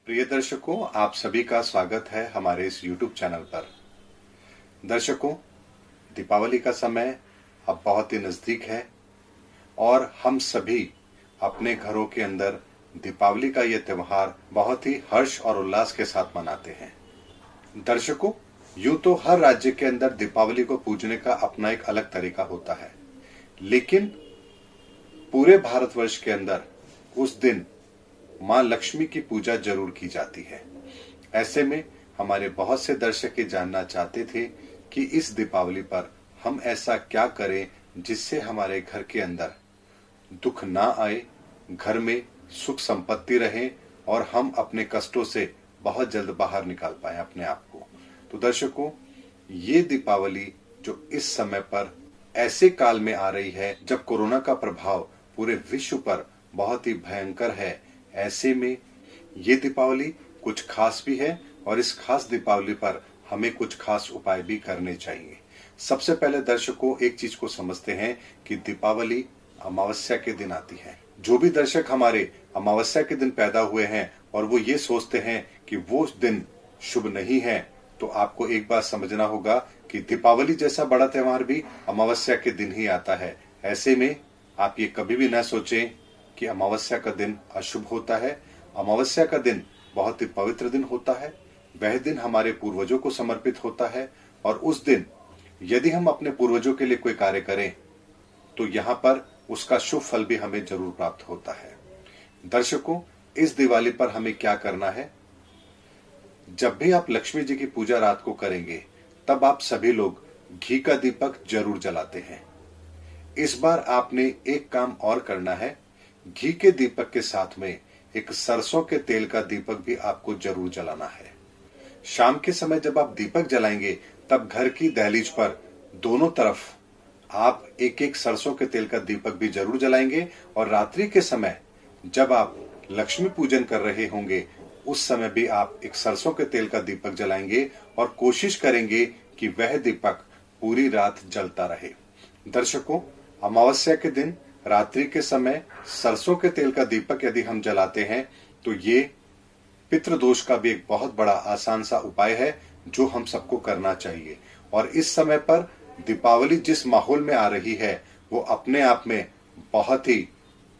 प्रिय दर्शकों, आप सभी का स्वागत है हमारे इस YouTube चैनल पर। दर्शकों, दीपावली का समय अब बहुत ही नजदीक है और हम सभी अपने घरों के अंदर दीपावली का ये त्योहार बहुत ही हर्ष और उल्लास के साथ मनाते हैं। दर्शकों, यूं तो हर राज्य के अंदर दीपावली को पूजने का अपना एक अलग तरीका होता है, लेकिन पूरे भारतवर्ष के अंदर उस दिन मां लक्ष्मी की पूजा जरूर की जाती है। ऐसे में हमारे बहुत से दर्शक ये जानना चाहते थे कि इस दीपावली पर हम ऐसा क्या करें जिससे हमारे घर के अंदर दुख ना आए, घर में सुख संपत्ति रहे और हम अपने कष्टों से बहुत जल्द बाहर निकाल पाए अपने आप को। तो दर्शकों, ये दीपावली जो इस समय पर ऐसे काल में आ रही है जब कोरोना का प्रभाव पूरे विश्व पर बहुत ही भयंकर है, ऐसे में ये दीपावली कुछ खास भी है और इस खास दीपावली पर हमें कुछ खास उपाय भी करने चाहिए। सबसे पहले दर्शकों, एक चीज को समझते हैं कि दीपावली अमावस्या के दिन आती है। जो भी दर्शक हमारे अमावस्या के दिन पैदा हुए हैं और वो ये सोचते हैं कि वो दिन शुभ नहीं है, तो आपको एक बात समझना होगा कि दीपावली जैसा बड़ा त्योहार भी अमावस्या के दिन ही आता है। ऐसे में आप ये कभी भी ना सोचें कि अमावस्या का दिन अशुभ होता है। अमावस्या का दिन बहुत ही पवित्र दिन होता है। वह दिन हमारे पूर्वजों को समर्पित होता है और उस दिन यदि हम अपने पूर्वजों के लिए कोई कार्य करें तो यहाँ पर उसका शुभ फल भी हमें जरूर प्राप्त होता है। दर्शकों, इस दिवाली पर हमें क्या करना है? जब भी आप लक्ष्मी जी की पूजा रात को करेंगे तब आप सभी लोग घी का दीपक जरूर जलाते हैं। इस बार आपने एक काम और करना है। घी के दीपक के साथ में एक सरसों के तेल का दीपक भी आपको जरूर जलाना है। शाम के समय जब आप दीपक जलाएंगे तब घर की दहलीज पर दोनों तरफ आप एक एक सरसों के तेल का दीपक भी जरूर जलाएंगे और रात्रि के समय जब आप लक्ष्मी पूजन कर रहे होंगे उस समय भी आप एक सरसों के तेल का दीपक जलाएंगे और कोशिश करेंगे कि वह दीपक पूरी रात जलता रहे। दर्शकों, अमावस्या के दिन रात्रि के समय सरसों के तेल का दीपक यदि हम जलाते हैं तो ये पितृदोष का भी एक बहुत बड़ा आसान सा उपाय है जो हम सबको करना चाहिए। और इस समय पर दीपावली जिस माहौल में आ रही है वो अपने आप में बहुत ही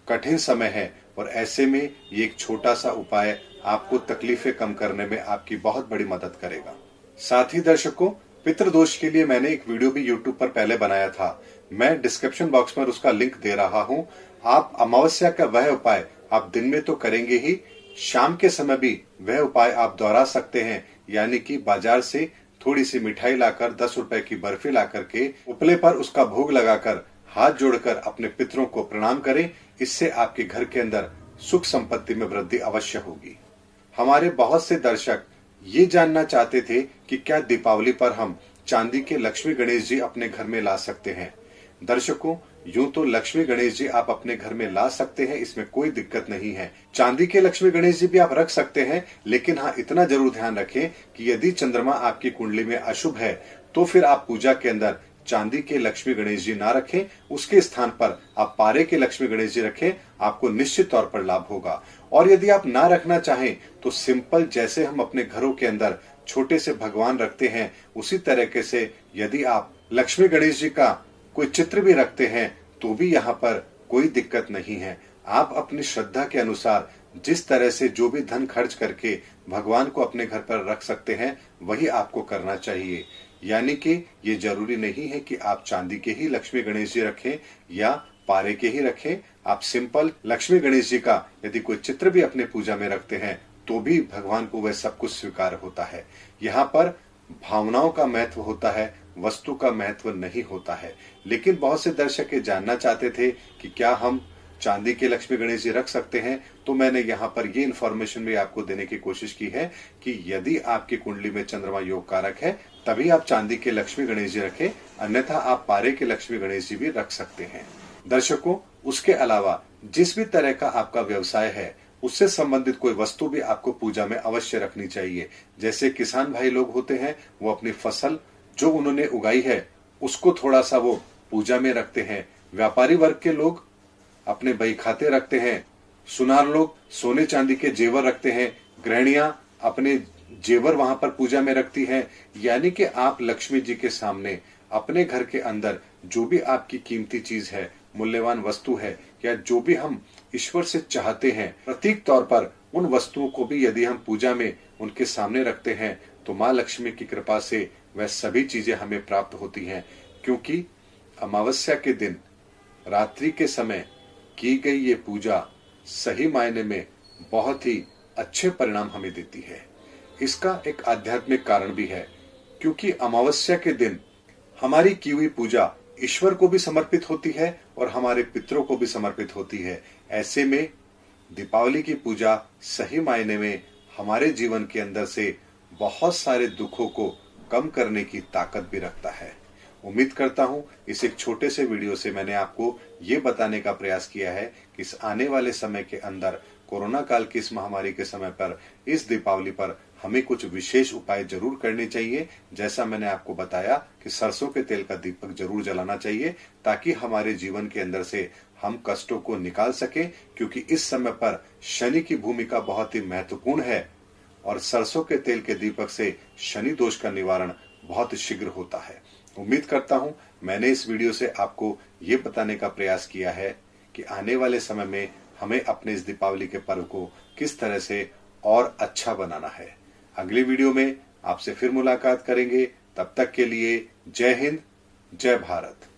कठिन समय है और ऐसे में ये एक छोटा सा उपाय आपको तकलीफें कम करने में आपकी बहुत बड़ी मदद करेगा। साथ ही दर्शकों, पितृदोष के लिए मैंने एक वीडियो भी YouTube पर पहले बनाया था। मैं डिस्क्रिप्शन बॉक्स में उसका लिंक दे रहा हूं। आप अमावस्या का वह उपाय आप दिन में तो करेंगे ही, शाम के समय भी वह उपाय आप दोहरा सकते हैं। यानी कि बाजार से थोड़ी सी मिठाई लाकर 10 रुपए की बर्फी लाकर के उपले पर उसका भोग लगाकर हाथ जोड़कर अपने पितरों को प्रणाम करें। इससे आपके घर के अंदर सुख संपत्ति में वृद्धि अवश्य होगी। हमारे बहुत से दर्शक ये जानना चाहते थे कि क्या दीपावली पर हम चांदी के लक्ष्मी गणेश जी अपने घर में ला सकते हैं। दर्शकों, यूं तो लक्ष्मी गणेश जी आप अपने घर में ला सकते हैं, इसमें कोई दिक्कत नहीं है। चांदी के लक्ष्मी गणेश जी भी आप रख सकते हैं, लेकिन हाँ, इतना जरूर ध्यान रखें कि यदि चंद्रमा आपकी कुंडली में अशुभ है तो फिर आप पूजा के अंदर चांदी के लक्ष्मी गणेश जी ना रखें। उसके स्थान पर आप पारे के लक्ष्मी गणेश जी रखें, आपको निश्चित तौर पर लाभ होगा। और यदि आप ना रखना चाहें तो सिंपल जैसे हम अपने घरों के अंदर छोटे से भगवान रखते हैं उसी तरीके से यदि आप लक्ष्मी गणेश जी का कोई चित्र भी रखते हैं तो भी यहाँ पर कोई दिक्कत नहीं है। आप अपनी श्रद्धा के अनुसार जिस तरह से जो भी धन खर्च करके भगवान को अपने घर पर रख सकते हैं वही आपको करना चाहिए। यानी कि ये जरूरी नहीं है कि आप चांदी के ही लक्ष्मी गणेश जी रखें या पारे के ही रखें। आप सिंपल लक्ष्मी गणेश जी का यदि कोई चित्र भी अपने पूजा में रखते हैं तो भी भगवान को वह सब कुछ स्वीकार होता है। यहाँ पर भावनाओं का महत्व होता है, वस्तु का महत्व नहीं होता है। लेकिन बहुत से दर्शक ये जानना चाहते थे कि क्या हम चांदी के लक्ष्मी गणेश जी रख सकते हैं, तो मैंने यहाँ पर ये इन्फॉर्मेशन भी आपको देने की कोशिश की है कि यदि आपकी कुंडली में चंद्रमा योग कारक है तभी आप चांदी के लक्ष्मी गणेश जी रखें, अन्यथा आप पारे के लक्ष्मी गणेश जी भी रख सकते हैं। दर्शकों, उसके अलावा जिस भी तरह का आपका व्यवसाय है उससे संबंधित कोई वस्तु भी आपको पूजा में अवश्य रखनी चाहिए। जैसे किसान भाई लोग होते हैं, वो अपनी फसल जो उन्होंने उगाई है उसको थोड़ा सा वो पूजा में रखते हैं। व्यापारी वर्ग के लोग अपने बही खाते रखते हैं। सुनार लोग सोने चांदी के जेवर रखते हैं। गृहिणियां अपने जेवर वहां पर पूजा में रखती हैं, यानी कि आप लक्ष्मी जी के सामने अपने घर के अंदर जो भी आपकी कीमती चीज है, मूल्यवान वस्तु है, या जो भी हम ईश्वर से चाहते हैं, प्रतीक तौर पर उन वस्तुओं को भी यदि हम पूजा में उनके सामने रखते हैं तो माँ लक्ष्मी की कृपा से वह सभी चीजें हमें प्राप्त होती हैं। क्योंकि अमावस्या के दिन रात्रि के समय की गई ये पूजा सही मायने में बहुत ही अच्छे परिणाम हमें देती है। इसका एक आध्यात्मिक कारण भी है, क्योंकि अमावस्या के दिन हमारी की हुई पूजा ईश्वर को भी समर्पित होती है और हमारे पितरों को भी समर्पित होती है। ऐसे में दीपावली की पूजा सही मायने में हमारे जीवन के अंदर से बहुत सारे दुखों को कम करने की ताकत भी रखता है। उम्मीद करता हूं इस एक छोटे से वीडियो से मैंने आपको ये बताने का प्रयास किया है कि इस आने वाले समय के अंदर, कोरोना काल की इस महामारी के समय पर, इस दीपावली पर हमें कुछ विशेष उपाय जरूर करने चाहिए। जैसा मैंने आपको बताया कि सरसों के तेल का दीपक जरूर जलाना चाहिए, ताकि हमारे जीवन के अंदर से हम कष्टों को निकाल सकें। क्योंकि इस समय पर शनि की भूमिका बहुत ही महत्वपूर्ण है और सरसों के तेल के दीपक से शनि दोष का निवारण बहुत शीघ्र होता है। उम्मीद करता हूं मैंने इस वीडियो से आपको ये बताने का प्रयास किया है कि आने वाले समय में हमें अपने इस दीपावली के पर्व को किस तरह से और अच्छा बनाना है। अगली वीडियो में आपसे फिर मुलाकात करेंगे। तब तक के लिए जय हिंद, जय भारत।